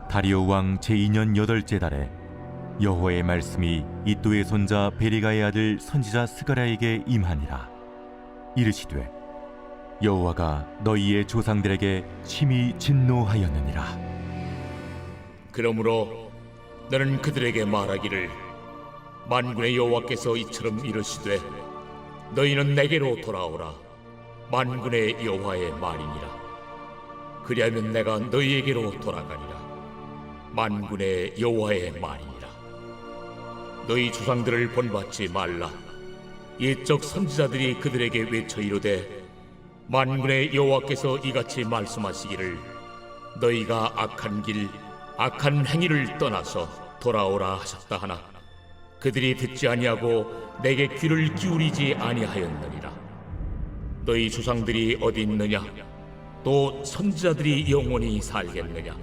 다리오 왕 제2년 8째 달에 여호와의 말씀이 이또의 손자 베리가의 아들 선지자 스가랴에게 임하니라. 이르시되 여호와가 너희의 조상들에게 심히 진노하였느니라. 그러므로 너는 그들에게 말하기를 만군의 여호와께서 이처럼 이르시되 너희는 내게로 돌아오라. 만군의 여호와의 말이니라. 그리하면 내가 너희에게로 돌아가리라. 만군의 여호와의 말이니라. 너희 조상들을 본받지 말라. 옛적 선지자들이 그들에게 외쳐 이르되 만군의 여호와께서 이같이 말씀하시기를 너희가 악한 길 악한 행위를 떠나서 돌아오라 하셨다 하나 그들이 듣지 아니하고 내게 귀를 기울이지 아니하였느니라. 너희 조상들이 어디 있느냐? 또 선지자들이 영원히 살겠느냐?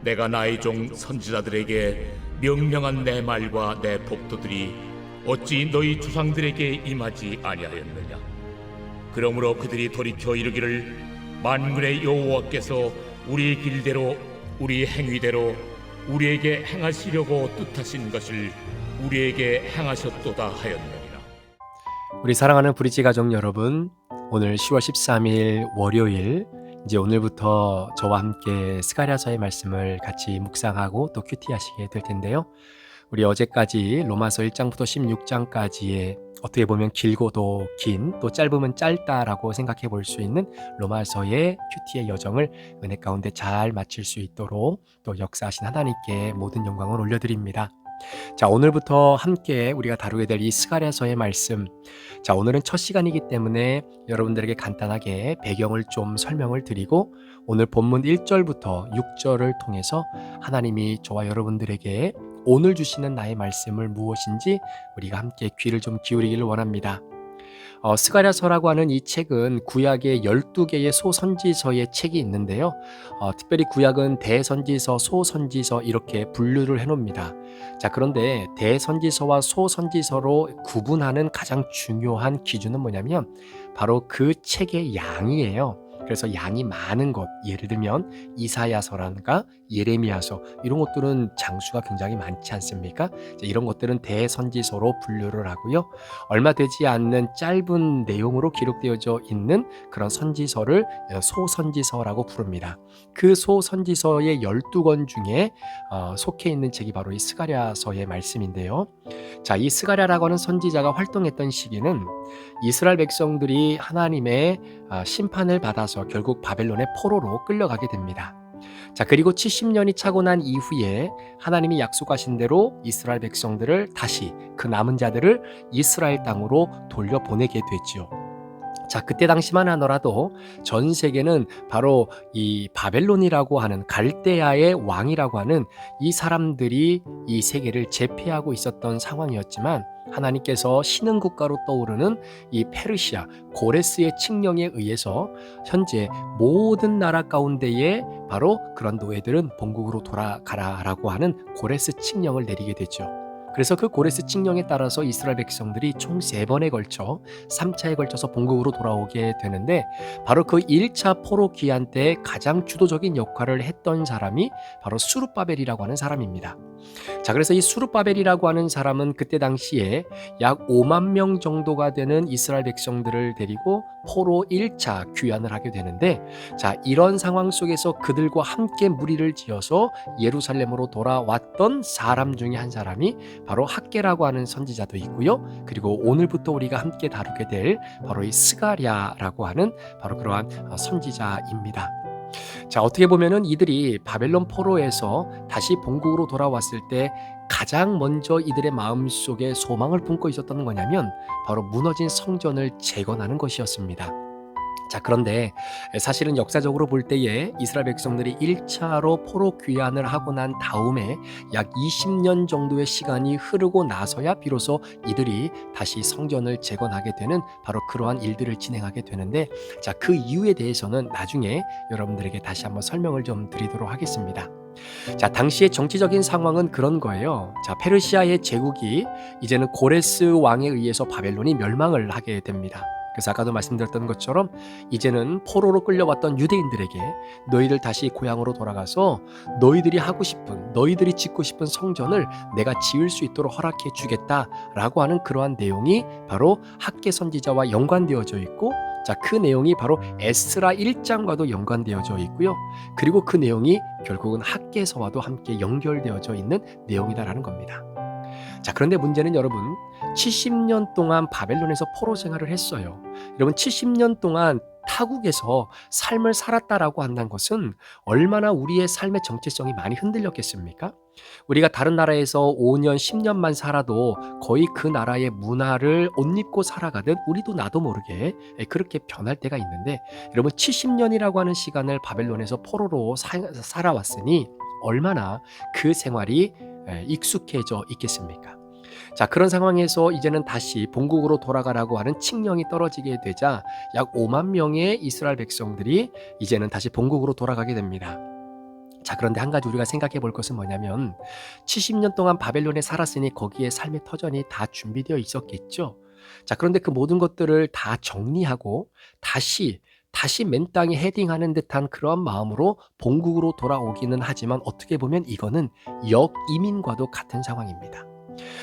내가 나의 종 선지자들에게 명령한 내 말과 내 법도들이 어찌 너희 조상들에게 임하지 아니하였느냐? 그러므로 그들이 돌이켜 이르기를 만군의 여호와께서 우리 길대로 우리 행위대로 우리에게 행하시려고 뜻하신 것을 우리에게 행하셨도다 하였느니라. 우리 사랑하는 브릿지 가족 여러분, 오늘 10월 13일 월요일, 이제 오늘부터 저와 함께 스가랴서의 말씀을 같이 묵상하고 또 큐티하시게 될 텐데요. 우리 어제까지 로마서 1장부터 16장까지의 어떻게 보면 길고도 긴, 또 짧으면 짧다라고 생각해 볼 수 있는 로마서의 큐티의 여정을 은혜 가운데 잘 마칠 수 있도록 또 역사하신 하나님께 모든 영광을 올려드립니다. 자, 오늘부터 함께 우리가 다루게 될 이 스가랴서의 말씀. 자, 오늘은 첫 시간이기 때문에 여러분들에게 간단하게 배경을 좀 설명을 드리고 오늘 본문 1절부터 6절을 통해서 하나님이 저와 여러분들에게 오늘 주시는 나의 말씀을 무엇인지 우리가 함께 귀를 좀 기울이기를 원합니다. 스가랴서라고 하는 이 책은 구약의 12개의 소선지서의 책이 있는데요. 특별히 구약은 대선지서, 소선지서 이렇게 분류를 해놓습니다. 자, 그런데 대선지서와 소선지서로 구분하는 가장 중요한 기준은 뭐냐면 바로 그 책의 양이에요. 그래서 양이 많은 것, 예를 들면 이사야서라든가 예레미야서 이런 것들은 장수가 굉장히 많지 않습니까? 이런 것들은 대선지서로 분류를 하고요. 얼마 되지 않는 짧은 내용으로 기록되어져 있는 그런 선지서를 소선지서라고 부릅니다. 그 소선지서의 12권 중에 속해 있는 책이 바로 이 스가랴서의 말씀인데요. 자, 이 스가랴라고 하는 선지자가 활동했던 시기는 이스라엘 백성들이 하나님의 심판을 받아서 결국 바벨론의 포로로 끌려가게 됩니다. 자, 그리고 70년이 차고 난 이후에 하나님이 약속하신 대로 이스라엘 백성들을 다시 그 남은 자들을 이스라엘 땅으로 돌려보내게 되지요. 자, 그때 당시만 하더라도 전 세계는 바로 이 바벨론이라고 하는 갈대아의 왕이라고 하는 이 사람들이 이 세계를 제패하고 있었던 상황이었지만 하나님께서 신흥 국가로 떠오르는 이 페르시아 고레스의 칙령에 의해서 현재 모든 나라 가운데에 바로 그런 노예들은 본국으로 돌아가라라고 하는 고레스 칙령을 내리게 되죠. 그래서 그 고레스 칙령에 따라서 이스라엘 백성들이 총 3번에 걸쳐 3차에 걸쳐서 본국으로 돌아오게 되는데 바로 그 1차 포로 귀환 때 가장 주도적인 역할을 했던 사람이 바로 수룹바벨이라고 하는 사람입니다. 자, 그래서 이 수룹바벨이라고 하는 사람은 그때 당시에 약 5만 명 정도가 되는 이스라엘 백성들을 데리고 포로 1차 귀환을 하게 되는데 자, 이런 상황 속에서 그들과 함께 무리를 지어서 예루살렘으로 돌아왔던 사람 중에 한 사람이 바로 학개라고 하는 선지자도 있고요. 그리고 오늘부터 우리가 함께 다루게 될 바로 이 스가랴라고 하는 바로 그러한 선지자입니다. 자, 어떻게 보면은 이들이 바벨론 포로에서 다시 본국으로 돌아왔을 때 가장 먼저 이들의 마음속에 소망을 품고 있었던 거냐면 바로 무너진 성전을 재건하는 것이었습니다. 자, 그런데 사실은 역사적으로 볼 때에 이스라엘 백성들이 1차로 포로 귀환을 하고 난 다음에 약 20년 정도의 시간이 흐르고 나서야 비로소 이들이 다시 성전을 재건하게 되는 바로 그러한 일들을 진행하게 되는데 자, 그 이유에 대해서는 나중에 여러분들에게 다시 한번 설명을 좀 드리도록 하겠습니다. 자, 당시의 정치적인 상황은 그런 거예요. 자, 페르시아의 제국이 이제는 고레스 왕에 의해서 바벨론이 멸망을 하게 됩니다. 그래서 아까도 말씀드렸던 것처럼 이제는 포로로 끌려왔던 유대인들에게 너희들 다시 고향으로 돌아가서 너희들이 하고 싶은, 너희들이 짓고 싶은 성전을 내가 지을 수 있도록 허락해 주겠다라고 하는 그러한 내용이 바로 학개 선지자와 연관되어져 있고, 자, 그 내용이 바로 에스라 1장과도 연관되어져 있고요. 그리고 그 내용이 결국은 학개서와도 함께 연결되어져 있는 내용이다라는 겁니다. 자, 그런데 문제는 여러분, 70년 동안 바벨론에서 포로 생활을 했어요. 여러분, 70년 동안 타국에서 삶을 살았다라고 한다는 것은 얼마나 우리의 삶의 정체성이 많이 흔들렸겠습니까? 우리가 다른 나라에서 5년, 10년만 살아도 거의 그 나라의 문화를 옷 입고 살아가듯 우리도 나도 모르게 그렇게 변할 때가 있는데, 여러분 70년이라고 하는 시간을 바벨론에서 포로로 살아왔으니 얼마나 그 생활이 익숙해져 있겠습니까? 자, 그런 상황에서 이제는 다시 본국으로 돌아가라고 하는 칙령이 떨어지게 되자 약 5만 명의 이스라엘 백성들이 이제는 다시 본국으로 돌아가게 됩니다. 자, 그런데 한 가지 우리가 생각해 볼 것은 뭐냐면 70년 동안 바벨론에 살았으니 거기에 삶의 터전이 다 준비되어 있었겠죠. 자, 그런데 그 모든 것들을 다 정리하고 다시 맨 땅에 헤딩하는 듯한 그런 마음으로 본국으로 돌아오기는 하지만 어떻게 보면 이거는 역이민과도 같은 상황입니다.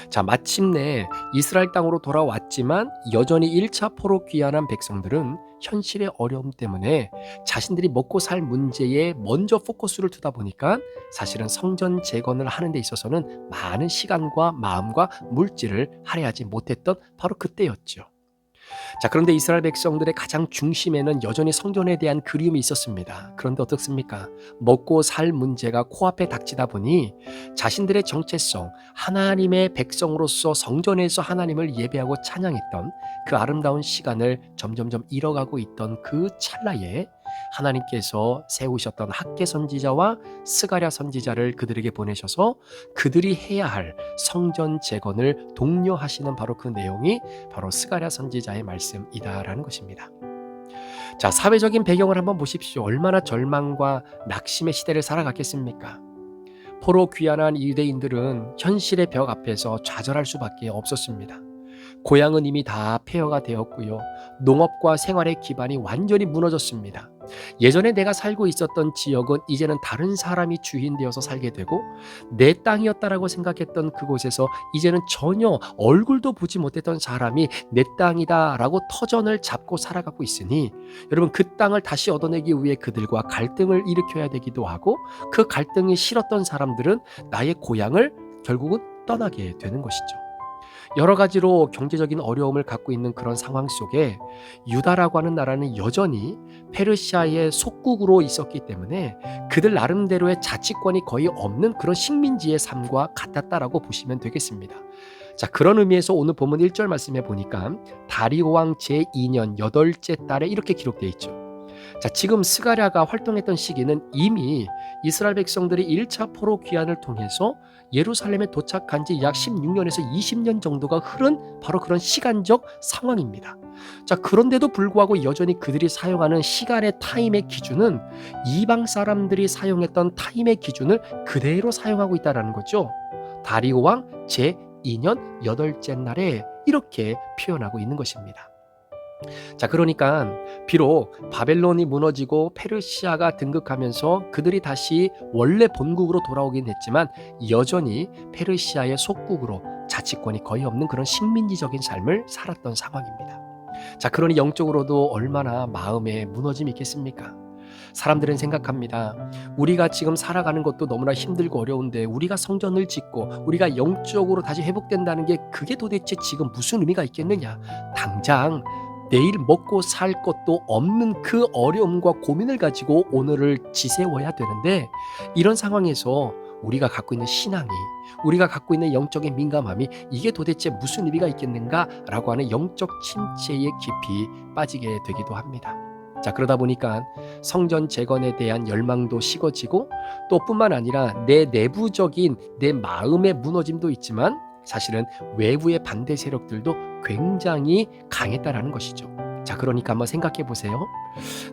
자, 마침내 이스라엘 땅으로 돌아왔지만 여전히 1차 포로 귀환한 백성들은 현실의 어려움 때문에 자신들이 먹고 살 문제에 먼저 포커스를 두다 보니까 사실은 성전 재건을 하는 데 있어서는 많은 시간과 마음과 물질을 할애하지 못했던 바로 그때였죠. 자, 그런데 이스라엘 백성들의 가장 중심에는 여전히 성전에 대한 그리움이 있었습니다. 그런데 어떻습니까? 먹고 살 문제가 코앞에 닥치다 보니 자신들의 정체성, 하나님의 백성으로서 성전에서 하나님을 예배하고 찬양했던 그 아름다운 시간을 점점점 잃어가고 있던 그 찰나에 하나님께서 세우셨던 학개 선지자와 스가랴 선지자를 그들에게 보내셔서 그들이 해야 할 성전 재건을 독려하시는 바로 그 내용이 바로 스가랴 선지자의 말씀이다라는 것입니다. 자, 사회적인 배경을 한번 보십시오. 얼마나 절망과 낙심의 시대를 살아갔겠습니까? 포로 귀환한 유대인들은 현실의 벽 앞에서 좌절할 수밖에 없었습니다. 고향은 이미 다 폐허가 되었고요. 농업과 생활의 기반이 완전히 무너졌습니다. 예전에 내가 살고 있었던 지역은 이제는 다른 사람이 주인 되어서 살게 되고, 내 땅이었다라고 생각했던 그곳에서 이제는 전혀 얼굴도 보지 못했던 사람이 내 땅이다라고 터전을 잡고 살아가고 있으니, 여러분 그 땅을 다시 얻어내기 위해 그들과 갈등을 일으켜야 되기도 하고, 그 갈등이 싫었던 사람들은 나의 고향을 결국은 떠나게 되는 것이죠. 여러 가지로 경제적인 어려움을 갖고 있는 그런 상황 속에 유다라고 하는 나라는 여전히 페르시아의 속국으로 있었기 때문에 그들 나름대로의 자치권이 거의 없는 그런 식민지의 삶과 같았다라고 보시면 되겠습니다. 자, 그런 의미에서 오늘 본문 1절 말씀에 보니까 다리오 왕 제2년 8째 달에 이렇게 기록되어 있죠. 자, 지금 스가랴가 활동했던 시기는 이미 이스라엘 백성들이 1차 포로 귀환을 통해서 예루살렘에 도착한 지 약 16년에서 20년 정도가 흐른 바로 그런 시간적 상황입니다. 자, 그런데도 불구하고 여전히 그들이 사용하는 시간의 타임의 기준은 이방 사람들이 사용했던 타임의 기준을 그대로 사용하고 있다는 거죠. 다리오 왕 제2년 8째 날에 이렇게 표현하고 있는 것입니다. 자, 그러니까 비록 바벨론이 무너지고 페르시아가 등극하면서 그들이 다시 원래 본국으로 돌아오긴 했지만 여전히 페르시아의 속국으로 자치권이 거의 없는 그런 식민지적인 삶을 살았던 상황입니다. 자, 그러니 영적으로도 얼마나 마음에 무너짐이 있겠습니까? 사람들은 생각합니다. 우리가 지금 살아가는 것도 너무나 힘들고 어려운데 우리가 성전을 짓고 우리가 영적으로 다시 회복된다는 게 그게 도대체 지금 무슨 의미가 있겠느냐? 당장 내일 먹고 살 것도 없는 그 어려움과 고민을 가지고 오늘을 지새워야 되는데, 이런 상황에서 우리가 갖고 있는 신앙이, 우리가 갖고 있는 영적인 민감함이 이게 도대체 무슨 의미가 있겠는가라고 하는 영적 침체에 깊이 빠지게 되기도 합니다. 자, 그러다 보니까 성전 재건에 대한 열망도 식어지고, 또 뿐만 아니라 내 내부적인 내 마음의 무너짐도 있지만 사실은 외부의 반대 세력들도 굉장히 강했다라는 것이죠. 자, 그러니까 한번 생각해 보세요.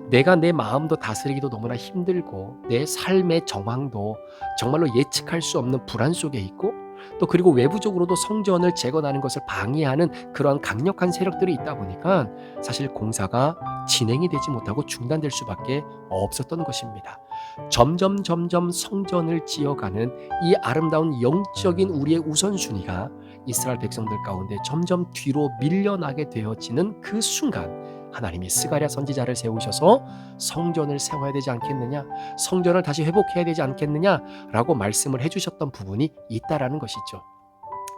내가 내 마음도 다스리기도 너무나 힘들고 내 삶의 정황도 정말로 예측할 수 없는 불안 속에 있고, 또 그리고 외부적으로도 성전을 재건하는 것을 방해하는 그러한 강력한 세력들이 있다 보니까 사실 공사가 진행이 되지 못하고 중단될 수밖에 없었던 것입니다. 점점 성전을 지어가는 이 아름다운 영적인 우리의 우선순위가 이스라엘 백성들 가운데 점점 뒤로 밀려나게 되어지는 그 순간 하나님이 스가랴 선지자를 세우셔서 성전을 세워야 되지 않겠느냐, 성전을 다시 회복해야 되지 않겠느냐라고 말씀을 해주셨던 부분이 있다라는 것이죠.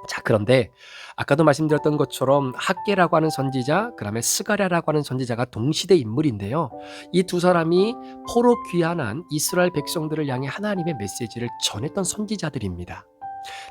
자, 그런데 아까도 말씀드렸던 것처럼 학개라고 하는 선지자, 그다음에 스가랴라고 하는 선지자가 동시대 인물인데요. 이 두 사람이 포로 귀환한 이스라엘 백성들을 향해 하나님의 메시지를 전했던 선지자들입니다.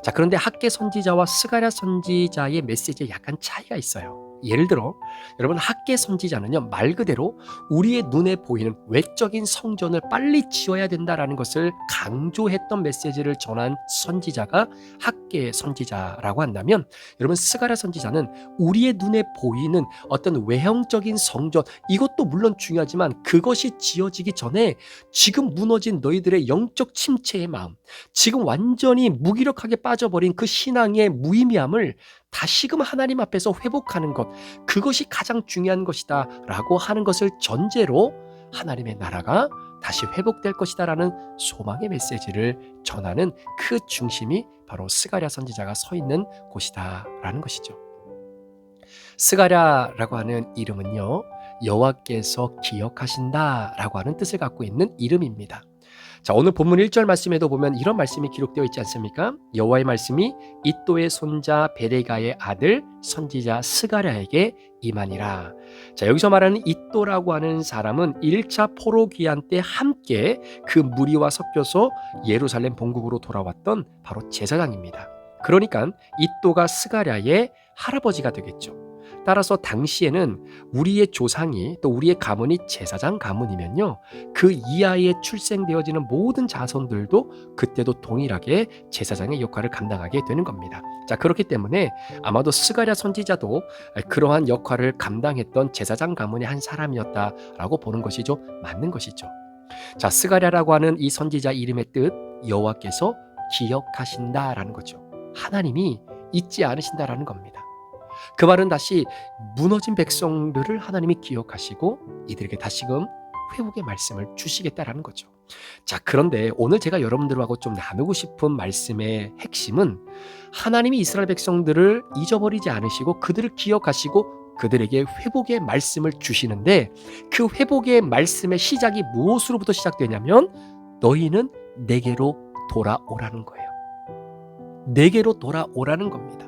자, 그런데 학개 선지자와 스가랴 선지자의 메시지에 약간 차이가 있어요. 예를 들어 여러분, 학개 선지자는요, 말 그대로 우리의 눈에 보이는 외적인 성전을 빨리 지어야 된다라는 것을 강조했던 메시지를 전한 선지자가 학개 선지자라고 한다면, 여러분 스가랴 선지자는 우리의 눈에 보이는 어떤 외형적인 성전, 이것도 물론 중요하지만 그것이 지어지기 전에 지금 무너진 너희들의 영적 침체의 마음, 지금 완전히 무기력하게 빠져버린 그 신앙의 무의미함을 다시금 하나님 앞에서 회복하는 것, 그것이 가장 중요한 것이다 라고 하는 것을 전제로 하나님의 나라가 다시 회복될 것이다 라는 소망의 메시지를 전하는 그 중심이 바로 스가랴 선지자가 서 있는 곳이다 라는 것이죠. 스가랴라고 하는 이름은요, 여호와께서 기억하신다 라고 하는 뜻을 갖고 있는 이름입니다. 자, 오늘 본문 1절 말씀에도 보면 이런 말씀이 기록되어 있지 않습니까? 여호와의 말씀이 이또의 손자 베레가의 아들 선지자 스가랴에게 임하니라. 자, 여기서 말하는 이또라고 하는 사람은 1차 포로 귀환 때 함께 그 무리와 섞여서 예루살렘 본국으로 돌아왔던 바로 제사장입니다. 그러니까 이또가 스가랴의 할아버지가 되겠죠. 따라서 당시에는 우리의 조상이, 또 우리의 가문이 제사장 가문이면요, 그 이하에 출생되어지는 모든 자손들도 그때도 동일하게 제사장의 역할을 감당하게 되는 겁니다. 자, 그렇기 때문에 아마도 스가랴 선지자도 그러한 역할을 감당했던 제사장 가문의 한 사람이었다라고 보는 것이 좀 맞는 것이죠. 자, 스가랴라고 하는 이 선지자 이름의 뜻, 여호와께서 기억하신다라는 거죠. 하나님이 잊지 않으신다라는 겁니다. 그 말은 다시 무너진 백성들을 하나님이 기억하시고 이들에게 다시금 회복의 말씀을 주시겠다라는 거죠. 자, 그런데 오늘 제가 여러분들하고 좀 나누고 싶은 말씀의 핵심은, 하나님이 이스라엘 백성들을 잊어버리지 않으시고 그들을 기억하시고 그들에게 회복의 말씀을 주시는데, 그 회복의 말씀의 시작이 무엇으로부터 시작되냐면 너희는 내게로 돌아오라는 거예요. 내게로 돌아오라는 겁니다.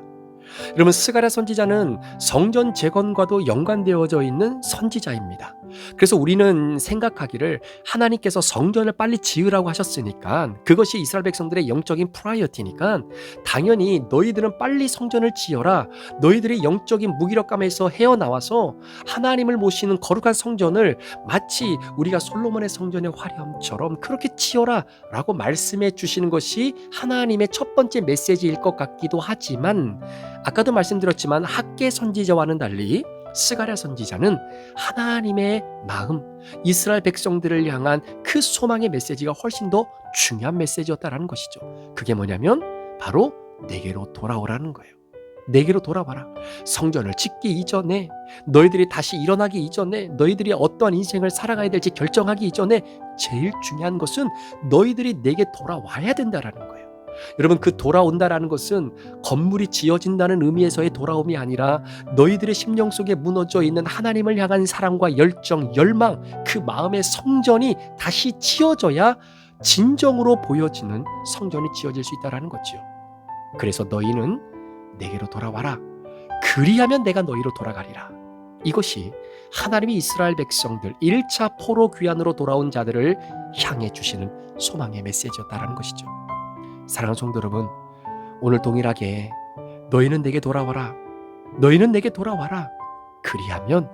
여러분, 스가랴 선지자는 성전 재건과도 연관되어져 있는 선지자입니다. 그래서 우리는 생각하기를 하나님께서 성전을 빨리 지으라고 하셨으니까, 그것이 이스라엘 백성들의 영적인 프라이어티니까 당연히 너희들은 빨리 성전을 지어라, 너희들이 영적인 무기력감에서 헤어나와서 하나님을 모시는 거룩한 성전을 마치 우리가 솔로몬의 성전의 화려함처럼 그렇게 지어라 라고 말씀해 주시는 것이 하나님의 첫 번째 메시지일 것 같기도 하지만, 아까도 말씀드렸지만 학개 선지자와는 달리 스가랴 선지자는 하나님의 마음, 이스라엘 백성들을 향한 그 소망의 메시지가 훨씬 더 중요한 메시지였다라는 것이죠. 그게 뭐냐면 바로 내게로 돌아오라는 거예요. 내게로 돌아와라. 성전을 짓기 이전에, 너희들이 다시 일어나기 이전에, 너희들이 어떠한 인생을 살아가야 될지 결정하기 이전에 제일 중요한 것은 너희들이 내게 돌아와야 된다라는 거예요. 여러분, 그 돌아온다라는 것은 건물이 지어진다는 의미에서의 돌아옴이 아니라 너희들의 심령 속에 무너져 있는 하나님을 향한 사랑과 열정, 열망, 그 마음의 성전이 다시 지어져야 진정으로 보여지는 성전이 지어질 수 있다는 거지요. 그래서 너희는 내게로 돌아와라. 그리하면 내가 너희로 돌아가리라. 이것이 하나님이 이스라엘 백성들 1차 포로 귀환으로 돌아온 자들을 향해 주시는 소망의 메시지였다는 것이죠. 사랑하는 성도 여러분, 오늘 동일하게 너희는 내게 돌아와라. 너희는 내게 돌아와라. 그리하면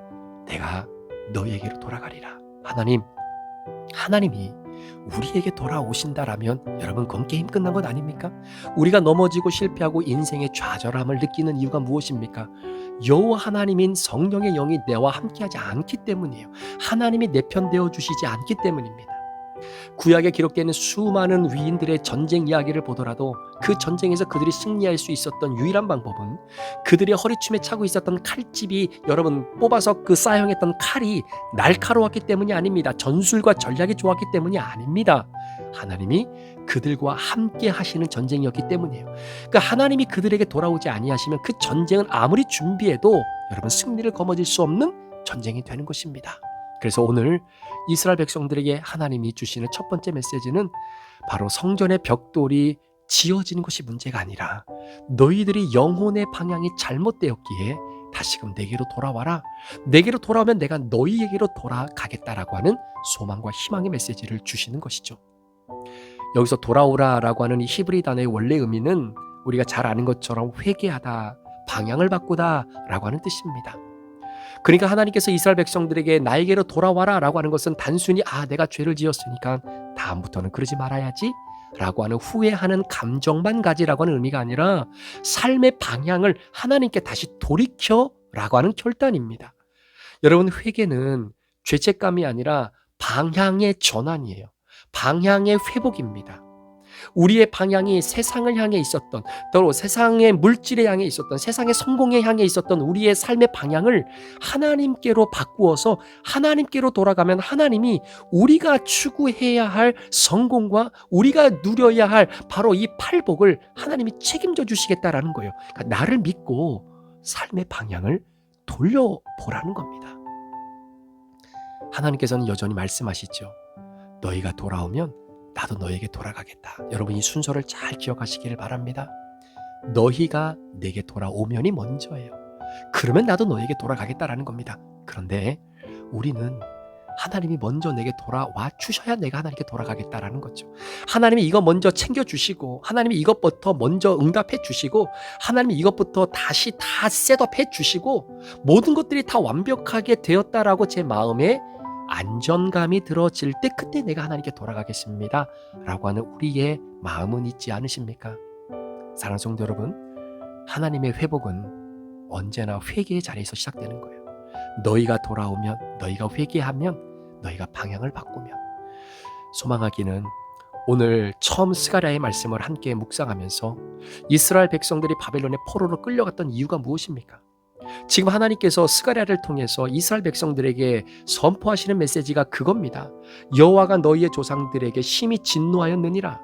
내가 너희에게로 돌아가리라. 하나님이 우리에게 돌아오신다라면 여러분, 그건 게임 끝난 것 아닙니까? 우리가 넘어지고 실패하고 인생의 좌절함을 느끼는 이유가 무엇입니까? 여호와 하나님인 성령의 영이 내와 함께하지 않기 때문이에요. 하나님이 내 편 되어 주시지 않기 때문입니다. 구약에 기록되는 수많은 위인들의 전쟁 이야기를 보더라도 그 전쟁에서 그들이 승리할 수 있었던 유일한 방법은 그들의 허리춤에 차고 있었던 칼집이 여러분 뽑아서 그 사용했던 칼이 날카로웠기 때문이 아닙니다. 전술과 전략이 좋았기 때문이 아닙니다. 하나님이 그들과 함께 하시는 전쟁이었기 때문이에요. 그러니까 하나님이 그들에게 돌아오지 아니하시면 그 전쟁은 아무리 준비해도 여러분 승리를 거머쥘 수 없는 전쟁이 되는 것입니다. 그래서 오늘 이스라엘 백성들에게 하나님이 주시는 첫 번째 메시지는 바로 성전의 벽돌이 지어지는 것이 문제가 아니라 너희들이 영혼의 방향이 잘못되었기에 다시금 내게로 돌아와라. 내게로 돌아오면 내가 너희에게로 돌아가겠다라고 하는 소망과 희망의 메시지를 주시는 것이죠. 여기서 돌아오라라고 하는 이 히브리 단어의 원래 의미는 우리가 잘 아는 것처럼 회개하다, 방향을 바꾸다라고 하는 뜻입니다. 그러니까 하나님께서 이스라엘 백성들에게 나에게로 돌아와라 라고 하는 것은 단순히 내가 죄를 지었으니까 다음부터는 그러지 말아야지 라고 하는 후회하는 감정만 가지라고 하는 의미가 아니라 삶의 방향을 하나님께 다시 돌이켜 라고 하는 결단입니다. 여러분, 회개는 죄책감이 아니라 방향의 전환이에요. 방향의 회복입니다. 우리의 방향이 세상을 향해 있었던, 또 세상의 물질에 향해 있었던, 세상의 성공에 향해 있었던 우리의 삶의 방향을 하나님께로 바꾸어서 하나님께로 돌아가면 하나님이 우리가 추구해야 할 성공과 우리가 누려야 할 바로 이 팔복을 하나님이 책임져 주시겠다라는 거예요. 그러니까 나를 믿고 삶의 방향을 돌려보라는 겁니다. 하나님께서는 여전히 말씀하시죠. 너희가 돌아오면 나도 너에게 돌아가겠다. 여러분, 이 순서를 잘 기억하시기를 바랍니다. 너희가 내게 돌아오면이 먼저예요. 그러면 나도 너에게 돌아가겠다라는 겁니다. 그런데 우리는 하나님이 먼저 내게 돌아와 주셔야 내가 하나님께 돌아가겠다라는 거죠. 하나님이 이거 먼저 챙겨주시고 하나님이 이것부터 먼저 응답해 주시고 하나님이 이것부터 다시 다 셋업해 주시고 모든 것들이 다 완벽하게 되었다라고 제 마음에 안정감이 들어질 때 그때 내가 하나님께 돌아가겠습니다 라고 하는 우리의 마음은 있지 않으십니까? 사랑하는 성도 여러분, 하나님의 회복은 언제나 회개의 자리에서 시작되는 거예요. 너희가 돌아오면, 너희가 회개하면, 너희가 방향을 바꾸면. 소망하기는 오늘 처음 스가랴의 말씀을 함께 묵상하면서 이스라엘 백성들이 바벨론의 포로로 끌려갔던 이유가 무엇입니까? 지금 하나님께서 스가랴를 통해서 이스라엘 백성들에게 선포하시는 메시지가 그겁니다. 여호와가 너희의 조상들에게 심히 진노하였느니라.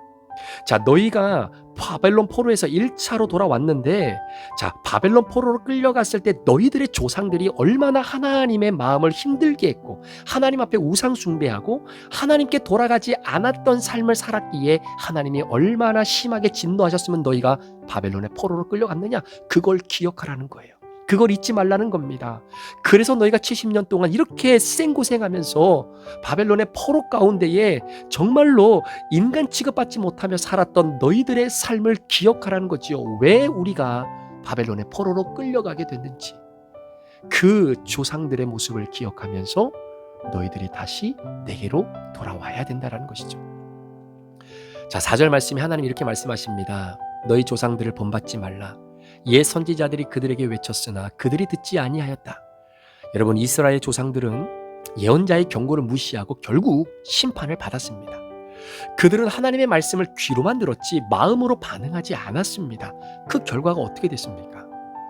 자, 너희가 바벨론 포로에서 1차로 돌아왔는데, 자, 바벨론 포로로 끌려갔을 때 너희들의 조상들이 얼마나 하나님의 마음을 힘들게 했고 하나님 앞에 우상 숭배하고 하나님께 돌아가지 않았던 삶을 살았기에 하나님이 얼마나 심하게 진노하셨으면 너희가 바벨론의 포로로 끌려갔느냐, 그걸 기억하라는 거예요. 그걸 잊지 말라는 겁니다. 그래서 너희가 70년 동안 이렇게 생고생하면서 바벨론의 포로 가운데에 정말로 인간 취급받지 못하며 살았던 너희들의 삶을 기억하라는 거지요. 왜 우리가 바벨론의 포로로 끌려가게 됐는지, 그 조상들의 모습을 기억하면서 너희들이 다시 내게로 돌아와야 된다는 것이죠. 자, 4절 말씀에 하나님 이렇게 말씀하십니다. 너희 조상들을 본받지 말라. 옛 선지자들이 그들에게 외쳤으나 그들이 듣지 아니하였다. 여러분, 이스라엘 조상들은 예언자의 경고를 무시하고 결국 심판을 받았습니다. 그들은 하나님의 말씀을 귀로만 들었지 마음으로 반응하지 않았습니다. 그 결과가 어떻게 됐습니까?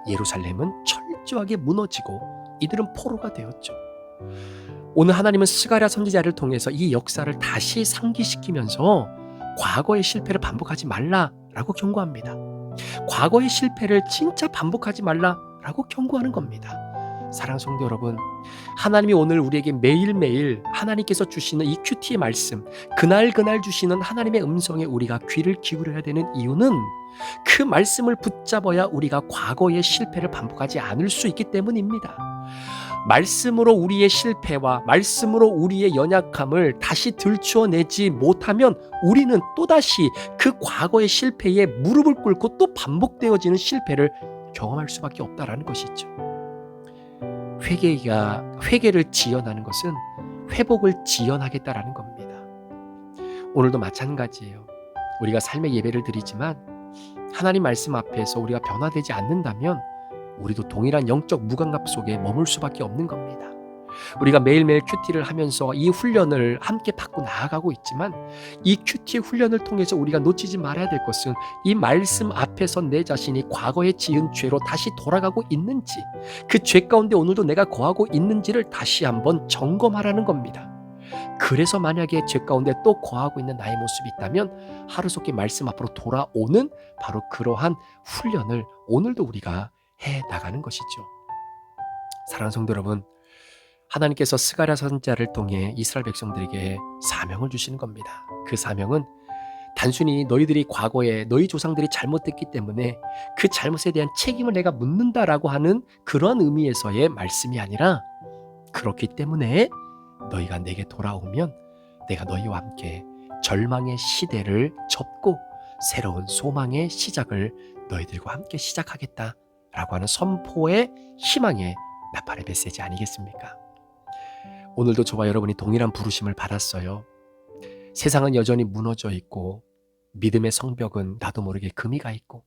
예루살렘은 철저하게 무너지고 이들은 포로가 되었죠. 오늘 하나님은 스가랴 선지자를 통해서 이 역사를 다시 상기시키면서 과거의 실패를 반복하지 말라라고 경고합니다. 과거의 실패를 진짜 반복하지 말라라고 경고하는 겁니다. 사랑하는 성도 여러분, 하나님이 오늘 우리에게 매일매일 하나님께서 주시는 이 큐티의 말씀, 그날 주시는 하나님의 음성에 우리가 귀를 기울여야 되는 이유는 그 말씀을 붙잡아야 우리가 과거의 실패를 반복하지 않을 수 있기 때문입니다. 말씀으로 우리의 실패와 말씀으로 우리의 연약함을 다시 들추어내지 못하면 우리는 또다시 그 과거의 실패에 무릎을 꿇고 또 반복되어지는 실패를 경험할 수밖에 없다라는 것이죠. 회개를 지연하는 것은 회복을 지연하겠다라는 겁니다. 오늘도 마찬가지예요. 우리가 삶의 예배를 드리지만 하나님 말씀 앞에서 우리가 변화되지 않는다면 우리도 동일한 영적 무감각 속에 머물 수밖에 없는 겁니다. 우리가 매일매일 큐티를 하면서 이 훈련을 함께 받고 나아가고 있지만 이 큐티의 훈련을 통해서 우리가 놓치지 말아야 될 것은 이 말씀 앞에서 내 자신이 과거에 지은 죄로 다시 돌아가고 있는지, 그 죄 가운데 오늘도 내가 거하고 있는지를 다시 한번 점검하라는 겁니다. 그래서 만약에 죄 가운데 또 거하고 있는 나의 모습이 있다면 하루속히 말씀 앞으로 돌아오는 바로 그러한 훈련을 오늘도 우리가 해 나가는 것이죠. 사랑하는 성도 여러분, 하나님께서 스가랴 선지자를 통해 이스라엘 백성들에게 사명을 주시는 겁니다. 그 사명은 단순히 너희들이 과거에 너희 조상들이 잘못했기 때문에 그 잘못에 대한 책임을 내가 묻는다라고 하는 그런 의미에서의 말씀이 아니라, 그렇기 때문에 너희가 내게 돌아오면 내가 너희와 함께 절망의 시대를 접고 새로운 소망의 시작을 너희들과 함께 시작하겠다라고 하는 선포의 희망의 나팔의 메시지 아니겠습니까? 오늘도 저와 여러분이 동일한 부르심을 받았어요. 세상은 여전히 무너져 있고 믿음의 성벽은 나도 모르게 금이 가 있고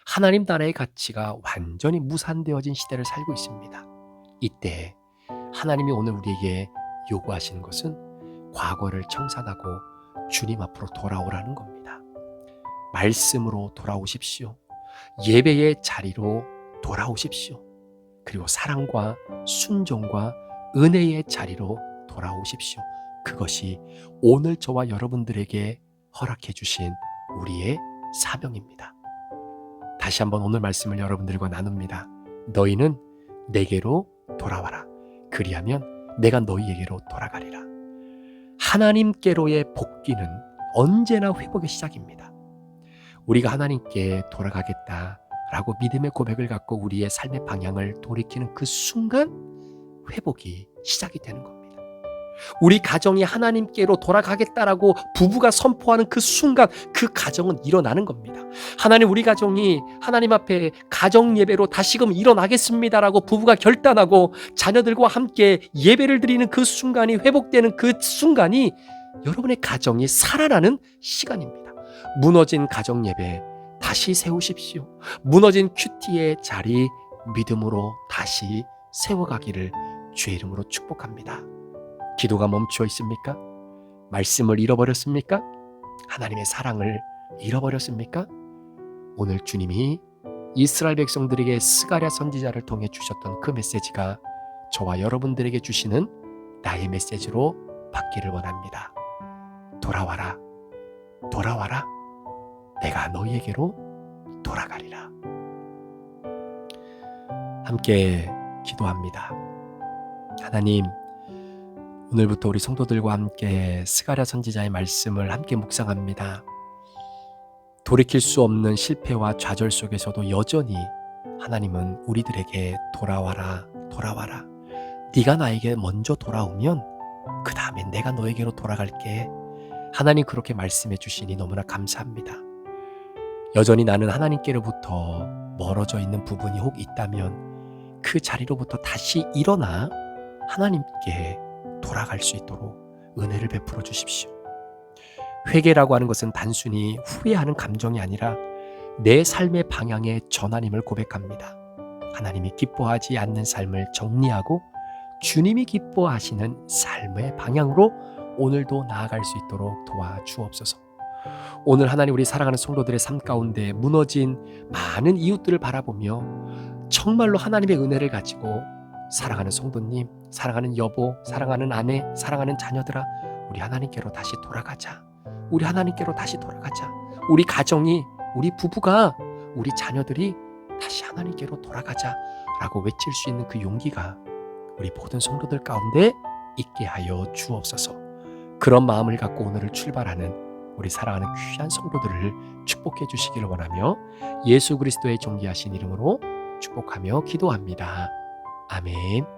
하나님 나라의 가치가 완전히 무산되어진 시대를 살고 있습니다. 이때 하나님이 오늘 우리에게 요구하시는 것은 과거를 청산하고 주님 앞으로 돌아오라는 겁니다. 말씀으로 돌아오십시오. 예배의 자리로 돌아오십시오. 그리고 사랑과 순종과 은혜의 자리로 돌아오십시오. 그것이 오늘 저와 여러분들에게 허락해 주신 우리의 사명입니다. 다시 한번 오늘 말씀을 여러분들과 나눕니다. 너희는 내게로 돌아와라. 그리하면 내가 너희에게로 돌아가리라. 하나님께로의 복귀는 언제나 회복의 시작입니다. 우리가 하나님께 돌아가겠다라고 믿음의 고백을 갖고 우리의 삶의 방향을 돌이키는 그 순간 회복이 시작이 되는 겁니다. 우리 가정이 하나님께로 돌아가겠다라고 부부가 선포하는 그 순간 그 가정은 일어나는 겁니다. 하나님, 우리 가정이 하나님 앞에 가정 예배로 다시금 일어나겠습니다라고 부부가 결단하고 자녀들과 함께 예배를 드리는 그 순간이 회복되는 그 순간이 여러분의 가정이 살아나는 시간입니다. 무너진 가정 예배 다시 세우십시오. 무너진 큐티의 자리 믿음으로 다시 세워가기를 주의 이름으로 축복합니다. 기도가 멈추어 있습니까? 말씀을 잃어버렸습니까? 하나님의 사랑을 잃어버렸습니까? 오늘 주님이 이스라엘 백성들에게 스가랴 선지자를 통해 주셨던 그 메시지가 저와 여러분들에게 주시는 나의 메시지로 받기를 원합니다. 돌아와라, 돌아와라. 내가 너희에게로 돌아가리라. 함께 기도합니다. 하나님, 오늘부터 우리 성도들과 함께 스가랴 선지자의 말씀을 함께 묵상합니다. 돌이킬 수 없는 실패와 좌절 속에서도 여전히 하나님은 우리들에게 돌아와라, 돌아와라. 네가 나에게 먼저 돌아오면 그 다음에 내가 너에게로 돌아갈게. 하나님 그렇게 말씀해 주시니 너무나 감사합니다. 여전히 나는 하나님께로부터 멀어져 있는 부분이 혹 있다면 그 자리로부터 다시 일어나 하나님께 돌아갈 수 있도록 은혜를 베풀어 주십시오. 회개라고 하는 것은 단순히 후회하는 감정이 아니라 내 삶의 방향의 전환임을 고백합니다. 하나님이 기뻐하지 않는 삶을 정리하고 주님이 기뻐하시는 삶의 방향으로 오늘도 나아갈 수 있도록 도와주옵소서. 오늘 하나님, 우리 사랑하는 성도들의 삶 가운데 무너진 많은 이웃들을 바라보며 정말로 하나님의 은혜를 가지고 사랑하는 성도님, 사랑하는 여보, 사랑하는 아내, 사랑하는 자녀들아, 우리 하나님께로 다시 돌아가자. 우리 하나님께로 다시 돌아가자. 우리 가정이, 우리 부부가, 우리 자녀들이 다시 하나님께로 돌아가자라고 외칠 수 있는 그 용기가 우리 모든 성도들 가운데 있게 하여 주옵소서. 그런 마음을 갖고 오늘을 출발하는 우리 사랑하는 귀한 성도들을 축복해 주시기를 원하며 예수 그리스도의 존귀하신 이름으로 축복하며 기도합니다. 아멘.